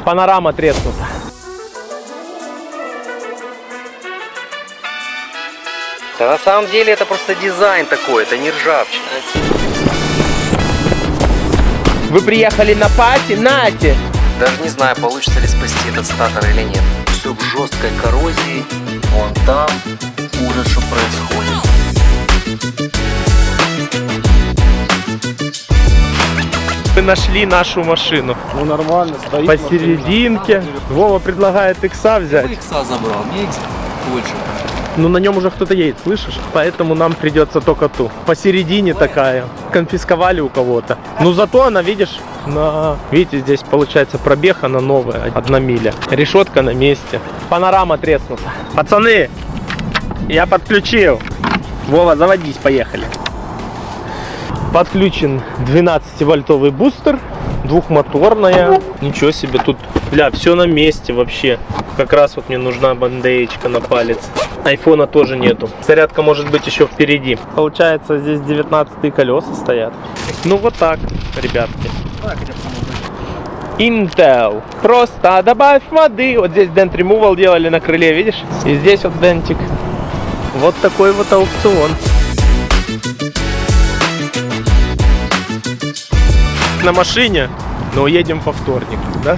Панорама треснута. Да на самом деле это просто дизайн такой, это не ржавчина. Вы приехали на пати? Нате! Даже не знаю, получится ли спасти этот статор или нет. Все в жесткой коррозии. Вон там. Ужас, что происходит. Мы нашли нашу машину. Ну нормально, стоит. Посерединке. Вова предлагает икса взять. Икса забрал, мне икс больше. Ну на нем уже кто-то едет, слышишь? Поэтому нам придется только ту. Посередине такая. Конфисковали у кого-то. Ну зато она, видишь, видите, здесь получается пробег, она новая, 1 миля. Решетка на месте. Панорама треснута. Пацаны, я подключил. Вова, заводись, поехали. Подключен 12-вольтовый бустер. Двухмоторная. Ничего себе, тут, бля, все на месте вообще. Как раз вот мне нужна бандеечка на палец. Айфона тоже нету. Зарядка может быть еще впереди. Получается, здесь 19-е колеса стоят. Ну вот так, ребятки. Intel. Просто добавь воды. Вот здесь Dent Removal делали на крыле, видишь? И здесь вот дентик. Вот такой вот аукцион. На машине, но едем по вторнику, да?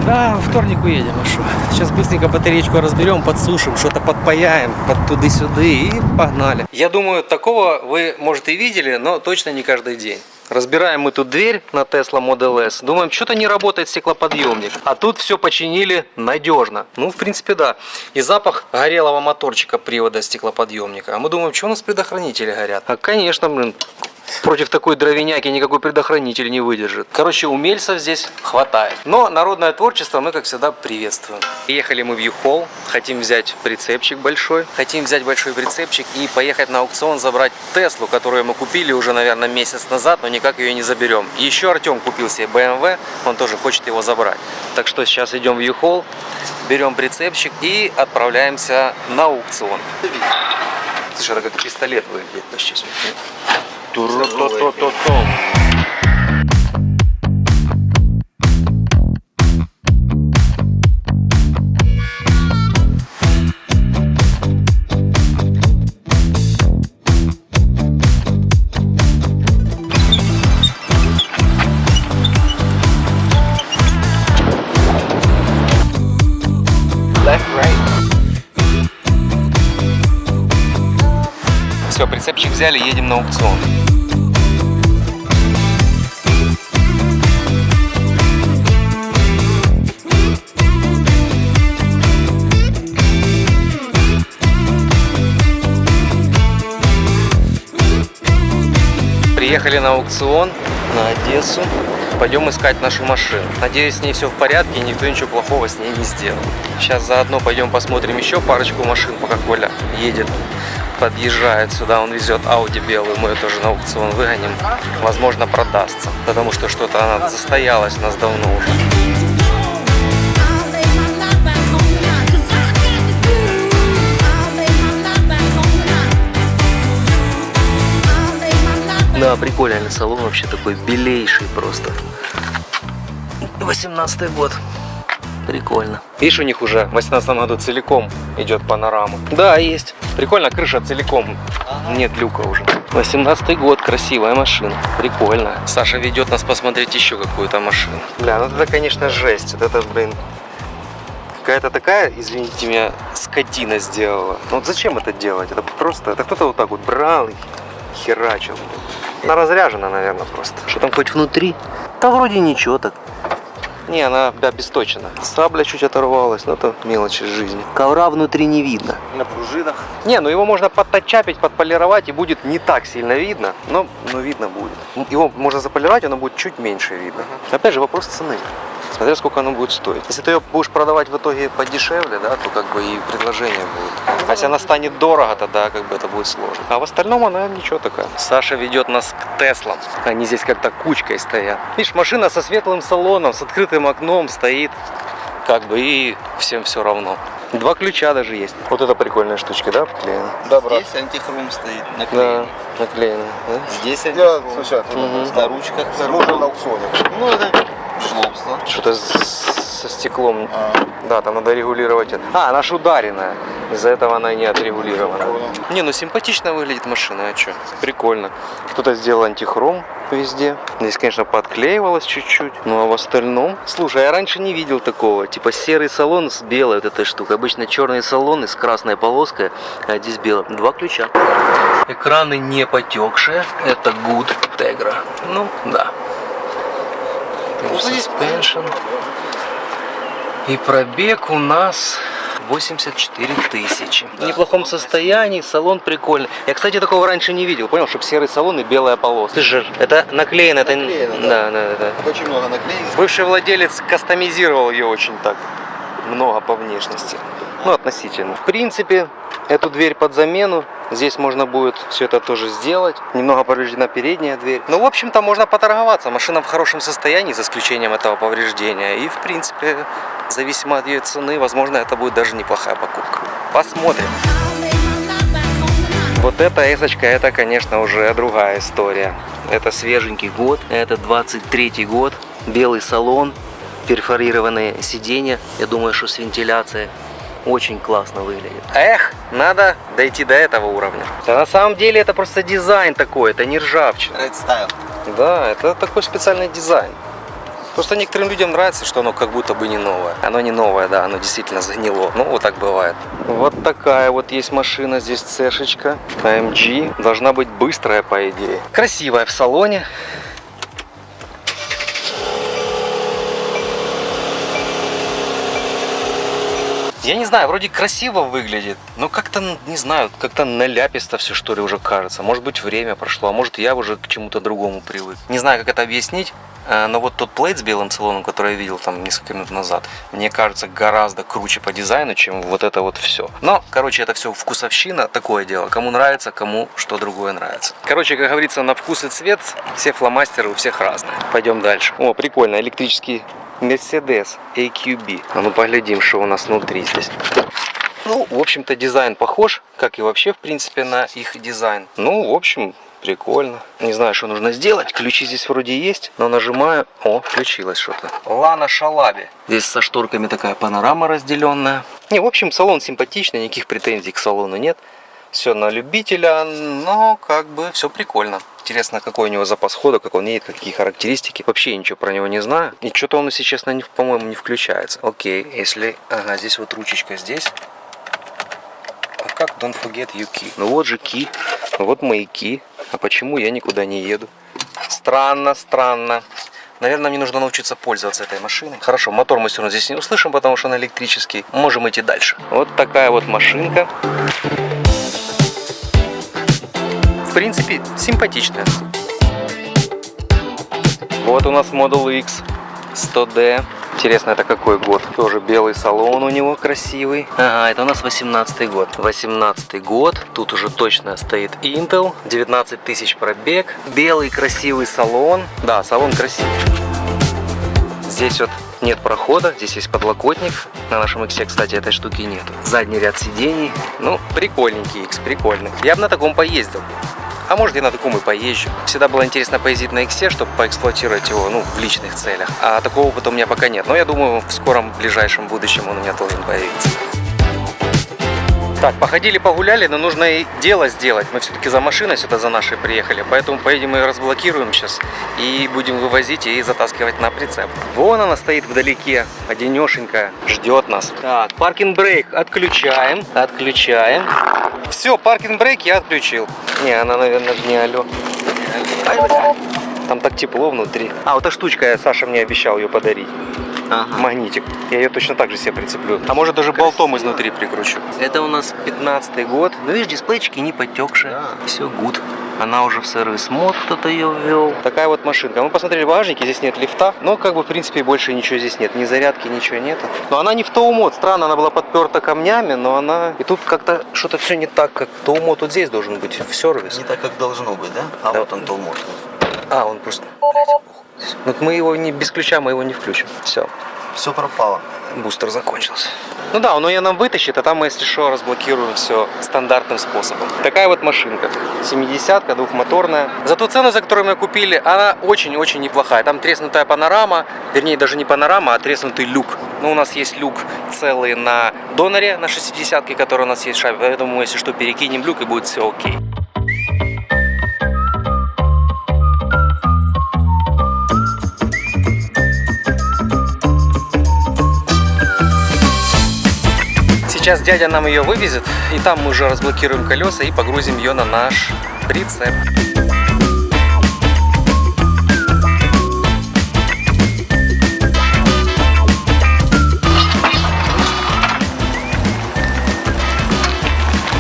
Да, во вторник уедем, а что? Сейчас быстренько батареечку разберем, подсушим, что-то подпаяем, под туды-сюды и погнали. Я думаю, такого вы, может, и видели, но точно не каждый день. Разбираем мы тут дверь на Tesla Model S. Думаем, что-то не работает стеклоподъемник. А тут все починили надежно. Ну, в принципе, да. И запах горелого моторчика привода стеклоподъемника. А мы думаем, что у нас предохранители горят? А, конечно, блин. Против такой дровяняки никакой предохранитель не выдержит. Короче, умельцев здесь хватает. Но народное творчество мы, как всегда, приветствуем. Приехали мы в U-Haul. Хотим взять прицепчик большой. Хотим взять большой прицепчик и поехать на аукцион забрать Теслу, которую мы купили уже, наверное, месяц назад, но никак ее не заберем. Еще Артем купил себе BMW, он тоже хочет его забрать. Так что сейчас идем в U-Haul, берем прицепчик и отправляемся на аукцион. Слушай, это как пистолет выглядит почти. Туру-то-то-то-то. Left, right. Все, прицепчик взяли, едем на аукцион. Приехали на аукцион на Одессу. Пойдем искать нашу машину. Надеюсь, с ней все в порядке и никто ничего плохого с ней не сделал. Сейчас заодно пойдем посмотрим еще парочку машин, пока Коля едет, подъезжает сюда. Он везет Audi белую, мы ее тоже на аукцион выгоним. Возможно, продастся, потому что что-то она застоялась у нас давно уже. Да, прикольный салон, вообще такой белейший просто. 18-й год. Прикольно. Видишь, у них уже в 18 году целиком идет панорама. Да, есть. Прикольно, крыша целиком. Нет люка уже. 18-й год, красивая машина. Прикольно. Саша ведет нас посмотреть еще какую-то машину. Бля, ну это, конечно, жесть. Вот это, блин, какая-то такая, извините меня, скотина сделала. Ну вот зачем это делать? Это просто, это кто-то вот так вот брал и херачил. Она разряжена, наверное, просто. Что там хоть внутри? Да вроде ничего так. Не, она обесточена. Сабля чуть оторвалась, но это мелочи жизни. Ковра внутри не видно. На пружинах. Не, ну его можно подтачапить, подполировать, и будет не так сильно видно, но видно будет. Его можно заполировать, оно будет чуть меньше видно. Опять же, вопрос цены. Смотря сколько оно будет стоить. Если ты ее будешь продавать в итоге подешевле, да, то как бы и предложение будет. А если она станет дорого, тогда как бы это будет сложно. А в остальном она ничего такая. Саша ведет нас к Теслам. Они здесь как-то кучкой стоят. Видишь, машина со светлым салоном, с открытым окном стоит. Как бы и всем все равно. 2 ключа даже есть. Вот это прикольная штучка, да, вклеена? Да, брат. Здесь антихрум стоит, наклеен. Да, наклеена. Да? Здесь Я, антихрум. слушай, На ручках. можно на аукционе. Ну, это удобство. Что-то с со стеклом. Да, там надо регулировать это. А, она ж ударенная. Из-за этого она не отрегулирована. Не, ну симпатично выглядит машина, а что? Прикольно. Кто-то сделал антихром везде. Здесь, конечно, подклеивалось чуть-чуть. Ну а в остальном... Слушай, я раньше не видел такого. Типа серый салон с белой вот этой штукой. Обычно черные салоны с красной полоской, а здесь белый. 2 ключа. Экраны не потекшие. Это good Tegra. Ну, да. Suspension. И пробег у нас 84 тысячи. В неплохом состоянии, салон прикольный. Я, кстати, такого раньше не видел. Понял, чтобы серый салон и белая полоска. Это наклеено. Это... Да. Очень много наклеек. Бывший владелец кастомизировал ее очень так. Много по внешности. Ну, относительно. В принципе, эту дверь под замену. Здесь можно будет все это тоже сделать. Немного повреждена передняя дверь. Ну, в общем-то, можно поторговаться. Машина в хорошем состоянии, за исключением этого повреждения. И, в принципе, зависимо от ее цены, возможно, это будет даже неплохая покупка. Посмотрим. Вот эта эсочка, это, конечно, уже другая история. Это свеженький год. Это 23-й год. Белый салон. Перфорированные сиденья. Я думаю, что с вентиляцией. Очень классно выглядит. Эх, надо дойти до этого уровня. Да на самом деле это просто дизайн такой, это не ржавчина. Red Style. Да, это такой специальный дизайн. Просто некоторым людям нравится, что оно как будто бы не новое. Оно не новое, да, оно действительно загнило. Ну, вот так бывает. Вот такая вот есть машина, здесь цешечка. AMG. Должна быть быстрая, по идее. Красивая в салоне. Я не знаю, вроде красиво выглядит, но как-то, не знаю, как-то наляписто все, что ли, уже кажется. Может быть, время прошло, а может, я уже к чему-то другому привык. Не знаю, как это объяснить, но вот тот плейт с белым салоном, который я видел там несколько минут назад, мне кажется гораздо круче по дизайну, чем вот это вот все. Но, короче, это все вкусовщина, такое дело. Кому нравится, кому что другое нравится. Короче, как говорится, на вкус и цвет все фломастеры у всех разные. Пойдем дальше. О, прикольно, электрический Mercedes AQB. А ну поглядим, что у нас внутри здесь. Ну, в общем-то, дизайн похож, как и вообще, в принципе, на их дизайн. Ну, в общем, прикольно. Не знаю, что нужно сделать. Ключи здесь вроде есть, но нажимаю. О, включилось что-то. Лана Шалаби. Здесь со шторками такая панорама разделенная. Не, в общем, салон симпатичный, никаких претензий к салону нет. Все на любителя, но как бы все прикольно. Интересно, какой у него запас хода, как он едет, какие характеристики. Вообще я ничего про него не знаю. И что-то он, если честно, по-моему, не включается. Окей, если... Ага, здесь вот ручечка здесь. А как don't forget your key? Ну вот же key. Вот мои key. А почему я никуда не еду? Странно, странно. Наверное, мне нужно научиться пользоваться этой машиной. Хорошо, мотор мы все равно здесь не услышим, потому что он электрический. Можем идти дальше. Вот такая вот машинка. В принципе, симпатичная. Вот у нас Model X 100D. Интересно, это какой год? Тоже белый салон у него красивый. Ага, это у нас 18-й год. 18-й год. Тут уже точно стоит Intel. 19 тысяч пробег. Белый красивый салон. Да, салон красивый. Здесь вот нет прохода, здесь есть подлокотник. На нашем X, кстати, этой штуки нету. Задний ряд сидений. Ну, прикольненький X, прикольный. Я бы на таком поездил. А может, я на таком и поезжу. Всегда было интересно поездить на X, чтобы поэксплуатировать его, ну, в личных целях. А такого опыта у меня пока нет. Но я думаю, в скором, ближайшем будущем он у меня должен появиться. Так, походили, погуляли, но нужно и дело сделать. Мы все-таки за машиной сюда, за нашей приехали. Поэтому поедем и разблокируем сейчас. И будем вывозить и затаскивать на прицеп. Вон она стоит вдалеке, одинешенькая, ждет нас. Так, паркинг-брейк отключаем. Отключаем. Все, паркинг-брейк я отключил. Не, она, наверное, не алло. Там так тепло внутри. А, вот эта штучка, Саша мне обещал ее подарить. Ага. Магнитик. Я ее точно так же себе прицеплю. А может даже болтом изнутри прикручу. Это у нас 15-й год. Ну видишь, дисплейчики не потекшие. Да. Все гуд. Она уже в сервис-мод, кто-то ее ввел. Такая вот машинка. Мы посмотрели в багажнике, здесь нет лифта. Но как бы в принципе больше ничего здесь нет. Ни зарядки, ничего нету. Но она не в тоу-мод. Странно, она была подперта камнями, но она... И тут как-то что-то все не так, как тоу-мод вот здесь должен быть в сервис. Не так, как должно быть, да? А да. Вот он тоу-мод. А, он просто... Вот мы его не без ключа, мы его не включим. Все. Все пропало. Бустер закончился. Ну да, он ее нам вытащит, а там мы, если что, разблокируем все стандартным способом. Такая вот машинка. 70-ка, двухмоторная. За ту цену, за которую мы купили, она очень-очень неплохая. Там треснутая панорама, вернее, даже не панорама, а треснутый люк. Но у нас есть люк целый на доноре, на 60-ке, который у нас есть в шабе. Поэтому, если что, перекинем люк и будет все окей. Сейчас дядя нам ее вывезет, и там мы уже разблокируем колеса и погрузим ее на наш прицеп.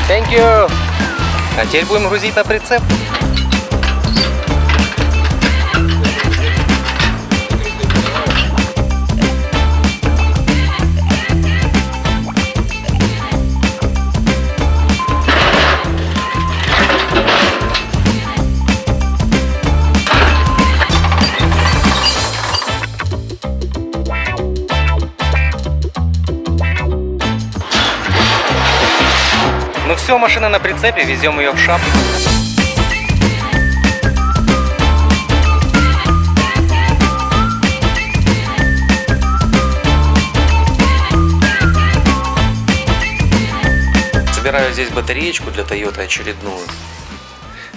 Thank you. А теперь будем грузить на прицеп. Ну все, машина на прицепе, везем ее в шап. Собираю здесь батареечку для Toyota очередную.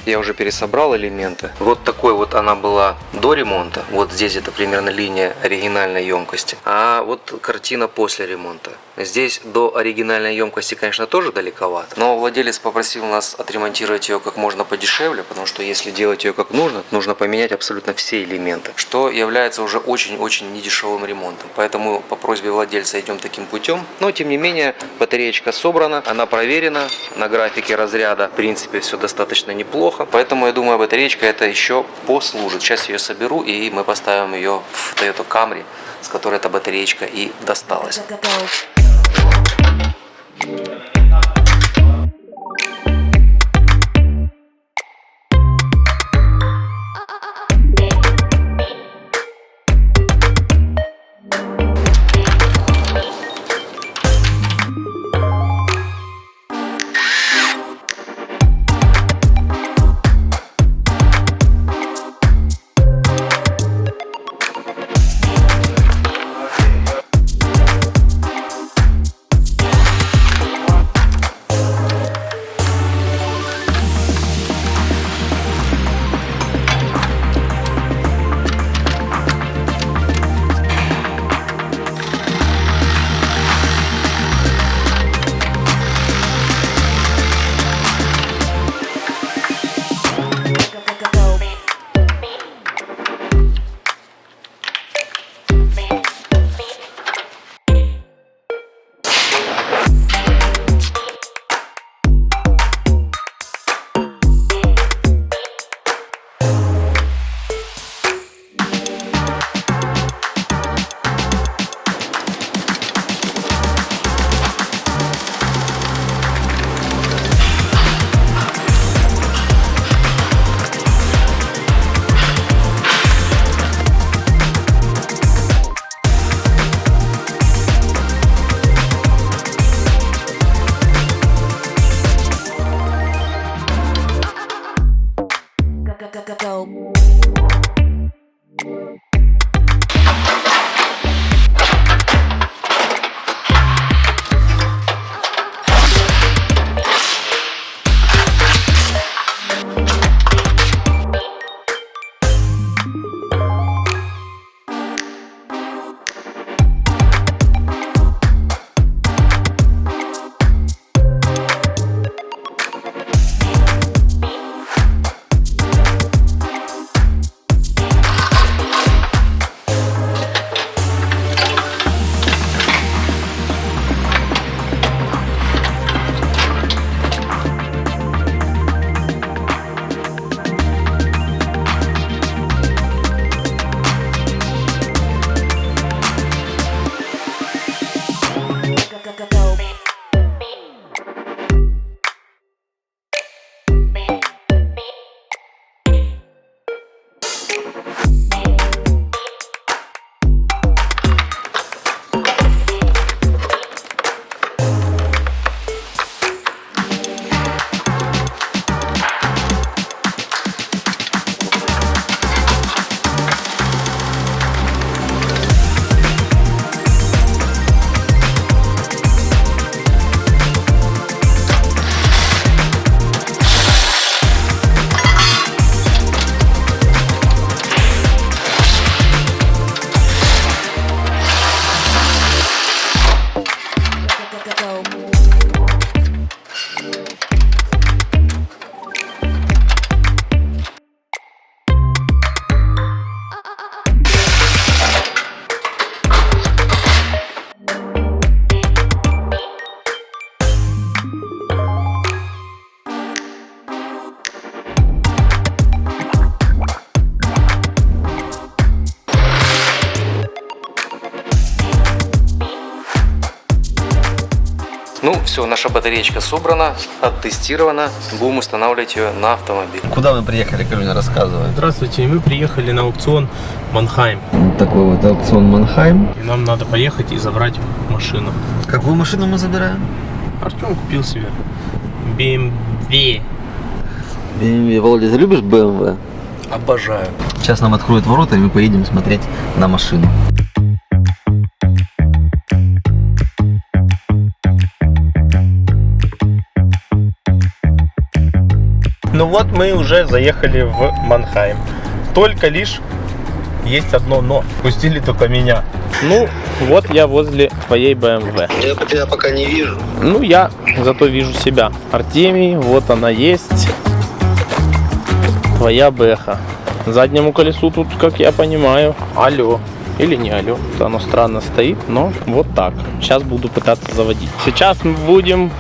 Я уже пересобрал элементы. Вот такой вот она была до ремонта. Вот здесь это примерно линия оригинальной емкости. А вот картина после ремонта. Здесь до оригинальной емкости, конечно, тоже далековато. Но владелец попросил нас отремонтировать ее как можно подешевле, потому что если делать ее как нужно поменять абсолютно все элементы, что является уже очень-очень недешевым ремонтом. Поэтому по просьбе владельца идем таким путем. Но тем не менее батареечка собрана, она проверена на графике разряда. В принципе, все достаточно неплохо. Поэтому я думаю, батареечка это еще послужит. Сейчас я ее соберу и мы поставим ее в Toyota Camry, с которой эта батареечка и досталась. Ну, все, наша батареечка собрана, оттестирована. Будем устанавливать ее на автомобиль. Куда мы приехали, Калюня, рассказывай. Здравствуйте, мы приехали на аукцион Манхайм. Вот такой вот аукцион Манхайм. И нам надо поехать и забрать машину. Какую машину мы забираем? Артем купил себе BMW. BMW. Володя, ты любишь BMW? Обожаю. Сейчас нам откроют ворота, и мы поедем смотреть на машину. Ну вот мы уже заехали в Манхайм. Только лишь есть одно но. Пустили только меня. Ну, вот я возле твоей BMW. Я тебя пока не вижу. Ну, я зато вижу себя. Артемий, вот она есть. Твоя бэха. Заднему колесу тут, как я понимаю, алло. Или не алло. Оно странно стоит, но вот так. Сейчас буду пытаться заводить. Сейчас мы будем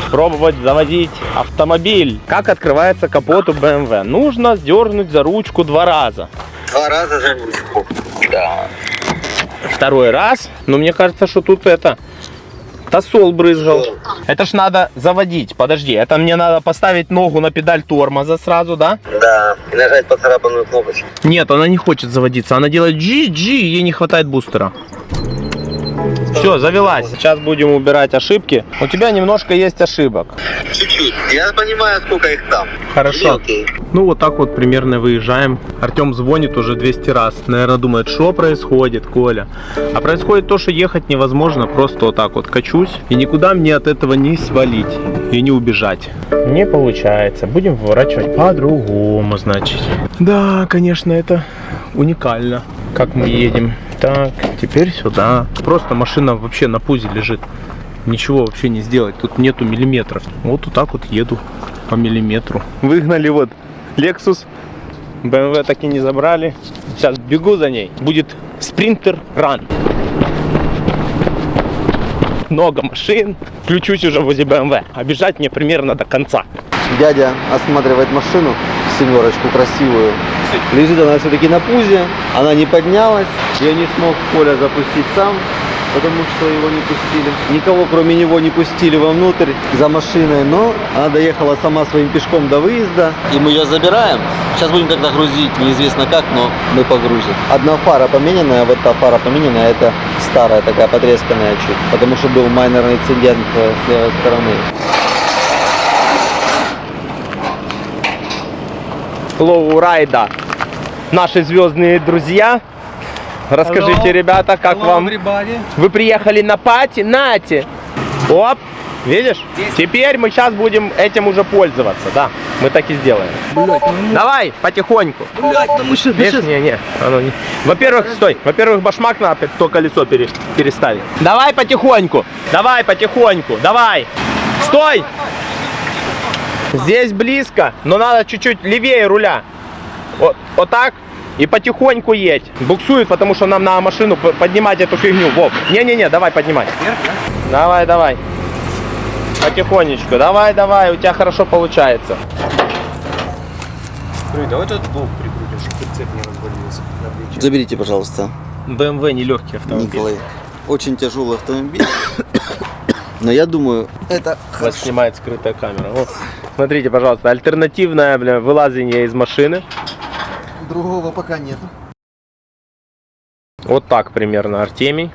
пробовать заводить автомобиль. Как открывается капот у BMW? Нужно дернуть за ручку 2 раза. 2 раза за ручку. Да. Второй раз. Но мне кажется, что тут это... Тосол брызгал. Это ж надо заводить. Подожди, это мне надо поставить ногу на педаль тормоза сразу, да? Да. И нажать поцарапанную кнопочку. Нет, она не хочет заводиться. Она делает GG, ей не хватает бустера. Все, завелась. Сейчас будем убирать ошибки. У тебя немножко есть ошибок. Чуть-чуть. Я понимаю, сколько их там. Хорошо. Окей. Ну вот так вот примерно выезжаем. Артем звонит уже 200 раз. Наверное, думает, что происходит, Коля. А происходит то, что ехать невозможно. Просто вот так вот качусь. И никуда мне от этого не свалить. И не убежать. Не получается. Будем выворачивать по-другому, значит. Да, конечно, это уникально. Как мы едем. Так, теперь сюда. Просто машина вообще на пузе лежит. Ничего вообще не сделать. Тут нету миллиметров. Вот так вот еду по миллиметру. Выгнали вот Lexus. BMW так и не забрали. Сейчас бегу за ней. Будет Sprinter Run. Много машин. Включусь уже возле BMW. А бежать мне примерно до конца. Дядя осматривает машину, 7-ерочку красивую. Лежит она все-таки на пузе, она не поднялась. Я не смог Коля запустить сам, потому что его не пустили. Никого кроме него не пустили вовнутрь за машиной, но она доехала сама своим пешком до выезда. И мы ее забираем. Сейчас будем тогда грузить, неизвестно как, но мы погрузим. Одна фара помененная, вот та фара помененная, это старая такая, потресканная чуть, потому что был майнерный инцидент с левой стороны. Лоурайда. Наши звездные друзья. Расскажите, ребята, как вам? Вы приехали на пати? Нате. Оп. Видишь? Теперь мы сейчас будем этим уже пользоваться. Да, мы так и сделаем. Давай, потихоньку. Видишь? Не. Оно не... Во-первых, стой. Во-первых, башмак надо то колесо переставить. Давай потихоньку. Давай потихоньку. Давай. Стой. Здесь близко, но надо чуть-чуть левее руля. Вот так. И потихоньку едь. Буксует, потому что нам на машину поднимать эту фигню. Вов. Не, давай поднимай. Давай. Потихонечку. Давай. У тебя хорошо получается. Давай этот блок прикрутим, чтобы прицеп не развалился. Заберите, пожалуйста. BMW нелегкий автомобиль. Николай. Очень тяжелый автомобиль. Но я думаю, это Вас снимает скрытая камера. О, смотрите, пожалуйста, альтернативное вылазение из машины. другого пока нет. Вот так примерно Артемий.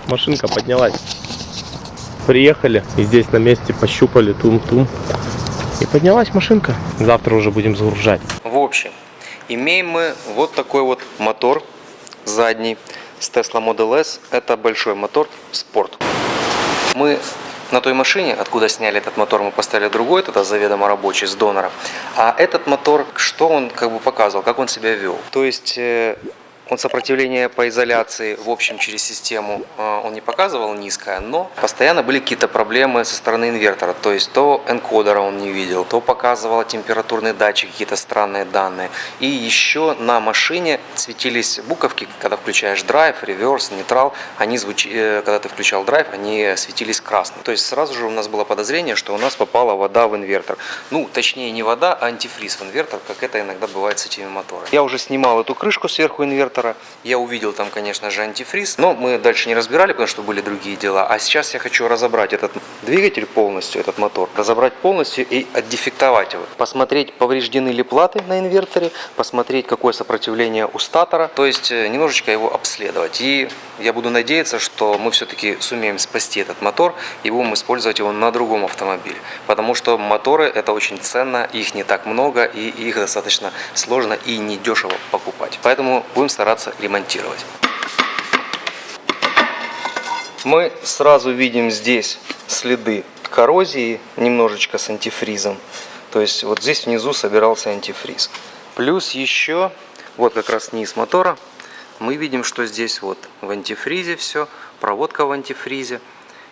Машинка поднялась. Приехали и здесь на месте пощупали тум-тум. И поднялась машинка. Завтра уже будем загружать. В общем, имеем мы вот такой вот мотор задний с Tesla Model S. Это большой мотор спорт. Мы на той машине, откуда сняли этот мотор, мы поставили другой, тогда заведомо рабочий, с донора. А этот мотор, что он как бы показывал, как он себя вел. То есть он сопротивление по изоляции, в общем, через систему он не показывал низкое, но постоянно были какие-то проблемы со стороны инвертора. То есть то энкодера он не видел, то показывал температурный датчик, какие-то странные данные. И еще на машине светились буковки, когда включаешь драйв, реверс, нейтрал, они когда ты включал драйв, они светились красным. То есть сразу же у нас было подозрение, что у нас попала вода в инвертор. Ну, точнее не вода, а антифриз в инвертор, как это иногда бывает с этими моторами. Я уже снимал эту крышку сверху инвертора, инвертора. Я увидел там, конечно же, антифриз, но мы дальше не разбирали, потому что были другие дела. А сейчас я хочу разобрать этот двигатель полностью, этот мотор, разобрать полностью и отдефектовать его. Посмотреть, повреждены ли платы на инверторе, посмотреть, какое сопротивление у статора, то есть немножечко его обследовать. И я буду надеяться, что мы все-таки сумеем спасти этот мотор и будем использовать его на другом автомобиле. Потому что моторы — это очень ценно, их не так много и их достаточно сложно и недешево покупать. Поэтому будем стараться ремонтировать. Мы сразу видим здесь следы коррозии, немножечко с антифризом. То есть вот здесь внизу собирался антифриз. Плюс еще, вот как раз низ мотора, мы видим, что здесь вот в антифризе все, проводка в антифризе.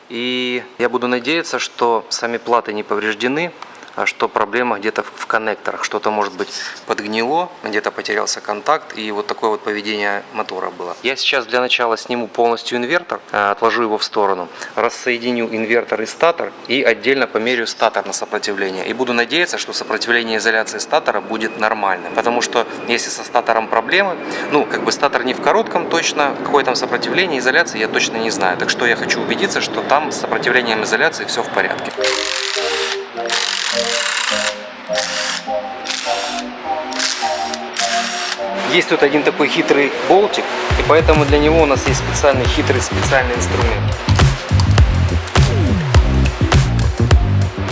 И я буду надеяться, что сами платы не повреждены, а что проблема где-то в коннекторах. Что-то, может быть, подгнило, где-то потерялся контакт, и вот такое вот поведение мотора было. Я сейчас для начала сниму полностью инвертор, отложу его в сторону, рассоединю инвертор и статор и отдельно померяю статор на сопротивление. И буду надеяться, что сопротивление изоляции статора будет нормальным. Потому что если со статором проблемы, ну, как бы статор не в коротком точно, какое там сопротивление изоляции я точно не знаю. Так что я хочу убедиться, что там с сопротивлением изоляции все в порядке. Есть тут один такой хитрый болтик, и поэтому для него у нас есть специальный специальный инструмент.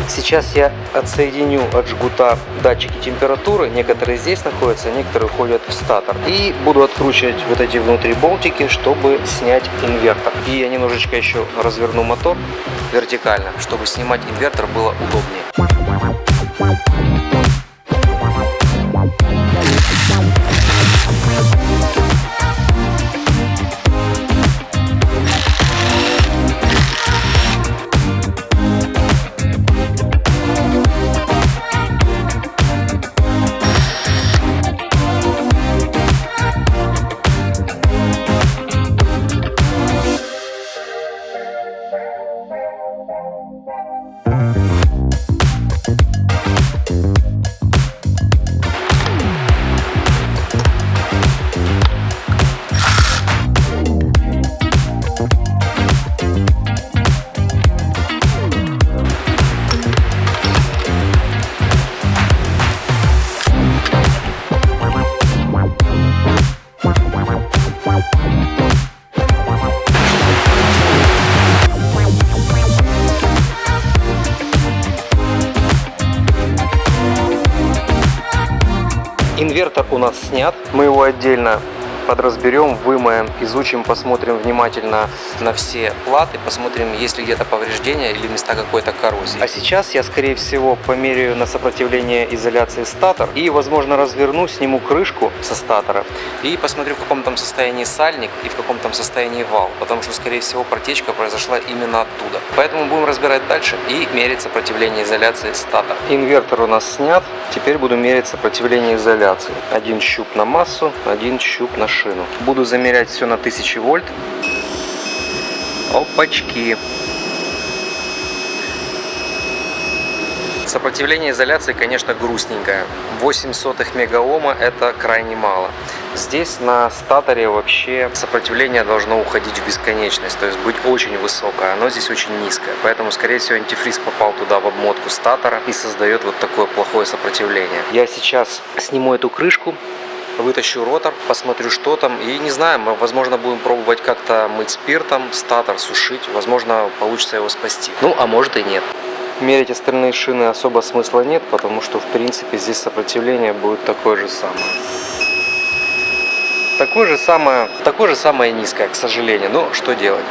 Сейчас я отсоединю от жгута датчики температуры. Некоторые здесь находятся, некоторые уходят в статор. И буду откручивать вот эти внутри болтики, чтобы снять инвертор. И я немножечко еще разверну мотор вертикально, чтобы снимать инвертор было удобнее. Инвертор у нас снят, мы его отдельно подразберем, вымоем, изучим, посмотрим внимательно на все платы, посмотрим, есть ли где-то повреждения или места какой-то коррозии. А сейчас я, скорее всего, померяю на сопротивление изоляции статор и, возможно, разверну, сниму крышку со статора и посмотрю, в каком там состоянии сальник и в каком там состоянии вал, потому что, скорее всего, протечка произошла именно оттуда. Поэтому будем разбирать дальше и мерить сопротивление изоляции статор. Инвертор у нас снят, теперь буду мерить сопротивление изоляции. Один щуп на массу, один щуп на шину. Буду замерять все на 1000 вольт. Опачки. Сопротивление изоляции, конечно, грустненькое. 0,08 мегаома — это крайне мало. Здесь на статоре вообще сопротивление должно уходить в бесконечность, то есть быть очень высокое. Оно здесь очень низкое, поэтому, скорее всего, антифриз попал туда в обмотку статора и создает вот такое плохое сопротивление. Я сейчас сниму эту крышку, вытащу ротор, посмотрю, что там, и не знаю, мы, возможно, будем пробовать как-то мыть спиртом, статор сушить, возможно, получится его спасти. Ну, а может и нет. Мерить остальные шины особо смысла нет, потому что, в принципе, здесь сопротивление будет такое же самое. Такое же самое низкое, к сожалению. Но что делать?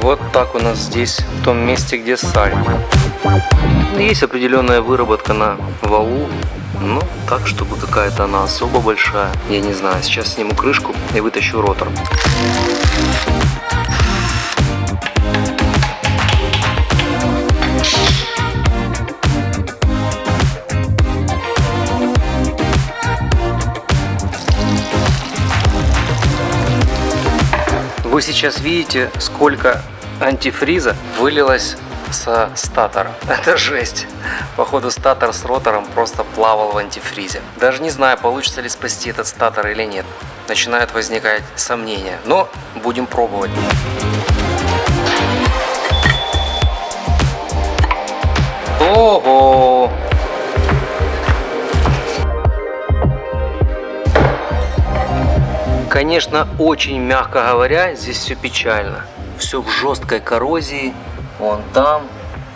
Вот так у нас здесь, в том месте, где сальник. Есть определенная выработка на валу, но так, чтобы какая-то она особо большая. Я не знаю, сейчас сниму крышку и вытащу ротор. Вы сейчас видите, сколько антифриза вылилось со статора. Это жесть. Походу статор с ротором просто плавал в антифризе. Даже не знаю, получится ли спасти этот статор или нет. Начинают возникать сомнения, но будем пробовать. Ого! Конечно, очень мягко говоря, здесь все печально. Все в жесткой коррозии. Вон там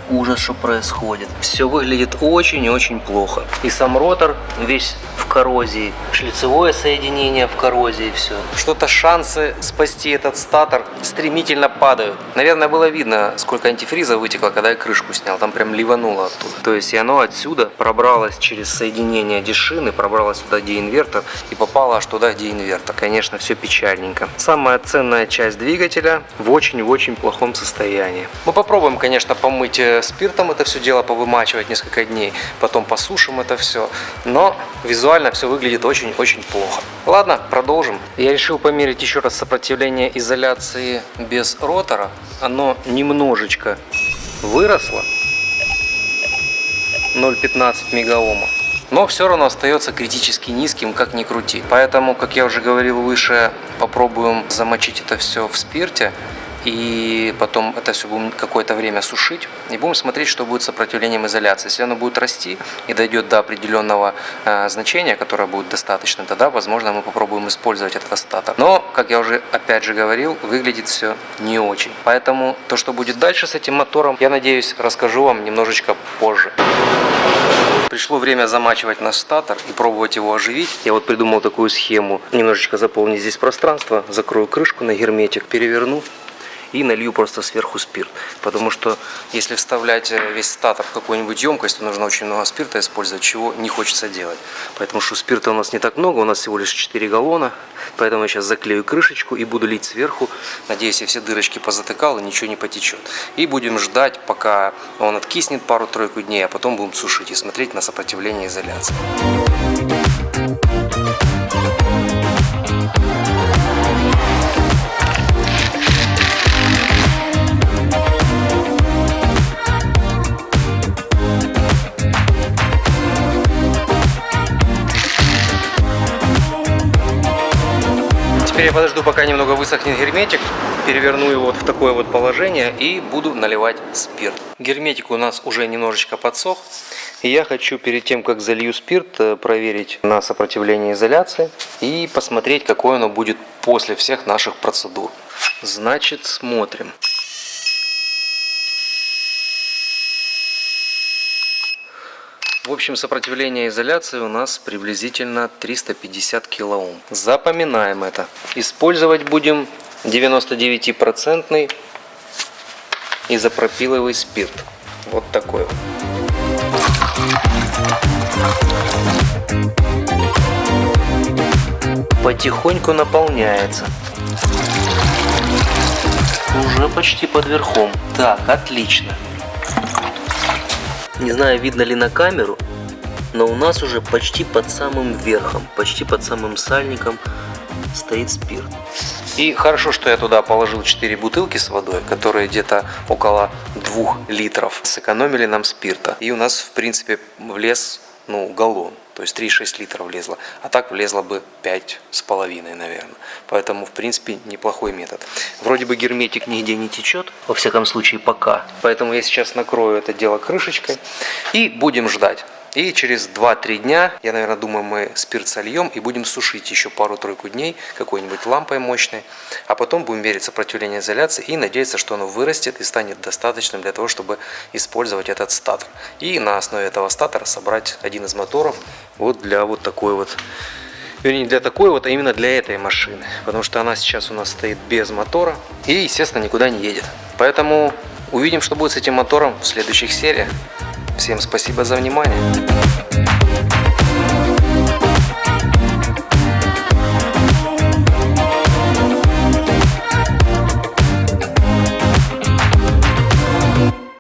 ужас, что происходит. Все выглядит очень и очень плохо. И сам ротор весь в коррозии. Шлицевое соединение в коррозии, все. Что-то шансы спасти этот статор стремительно падают. Наверное, было видно, сколько антифриза вытекло, когда я крышку снял. Там прям ливануло оттуда. То есть и оно отсюда пробралось через соединение дешины, пробралось туда, где инвертор, и попало аж туда, где инвертор. Конечно, все печальненько. Самая ценная часть двигателя в очень плохом состоянии. Мы попробуем, конечно, помыть спиртом это все дело, повымачивать несколько дней. Потом посушим это все. Но визуально все выглядит очень плохо. Ладно, продолжим. Я решил померить еще раз сопротивление изоляции без ротора. Оно немножечко выросло. 0,15 мегаома. Но все равно остается критически низким, как ни крути. Поэтому, как я уже говорил выше, попробуем замочить это все в спирте. И потом это все будем какое-то время сушить. И будем смотреть, что будет с сопротивлением изоляции. Если оно будет расти и дойдет до определенного значения, которое будет достаточно, тогда, возможно, мы попробуем использовать этот статор. Но, как я уже опять же говорил, выглядит все не очень. Поэтому то, что будет дальше с этим мотором, я надеюсь, расскажу вам немножечко позже. Пришло время замачивать наш статор и пробовать его оживить. Я вот придумал такую схему. Немножечко заполнить здесь пространство, закрою крышку на герметик, переверну и налью просто сверху спирт. Потому что если вставлять весь статор в какую-нибудь емкость, то нужно очень много спирта использовать, чего не хочется делать. Поэтому что спирта у нас не так много, у нас всего лишь 4 галлона. Поэтому я сейчас заклею крышечку и буду лить сверху. Надеюсь, я все дырочки позатыкал и ничего не потечет. И будем ждать, пока он откиснет пару-тройку дней, а потом будем сушить и смотреть на сопротивление изоляции. Теперь я подожду, пока немного высохнет герметик, переверну его вот в такое вот положение и буду наливать спирт. Герметик у нас уже немножечко подсох. И я хочу перед тем, как залью спирт, проверить на сопротивление изоляции и посмотреть, какое оно будет после всех наших процедур. Значит, смотрим. В общем, сопротивление изоляции у нас приблизительно 350 килоом. Запоминаем это. Использовать будем 99% изопропиловый спирт. Вот такой вот. Потихоньку наполняется. Уже почти под верхом. Так, отлично. Не знаю, видно ли на камеру, но у нас уже почти под самым верхом, почти под самым сальником стоит спирт. И хорошо, что я туда положил 4 бутылки с водой, которые где-то около 2 литров сэкономили нам спирта. И у нас, в принципе, влез, галлон. То есть 3,6 литров влезло. А так влезло бы 5,5, наверное. Поэтому, в принципе, неплохой метод. Вроде бы герметик нигде не течет. Во всяком случае, пока. Поэтому я сейчас накрою это дело крышечкой. И будем ждать. И через 2-3 дня, я, наверное, думаю, мы спирт сольем и будем сушить еще пару-тройку дней какой-нибудь лампой мощной. А потом будем мерить сопротивление изоляции и надеяться, что оно вырастет и станет достаточным для того, чтобы использовать этот статор. И на основе этого статора собрать один из моторов вот для вот такой вот, вернее, не для такой вот, а именно для этой машины. Потому что она сейчас у нас стоит без мотора и, естественно, никуда не едет. Поэтому увидим, что будет с этим мотором в следующих сериях. Всем спасибо за внимание.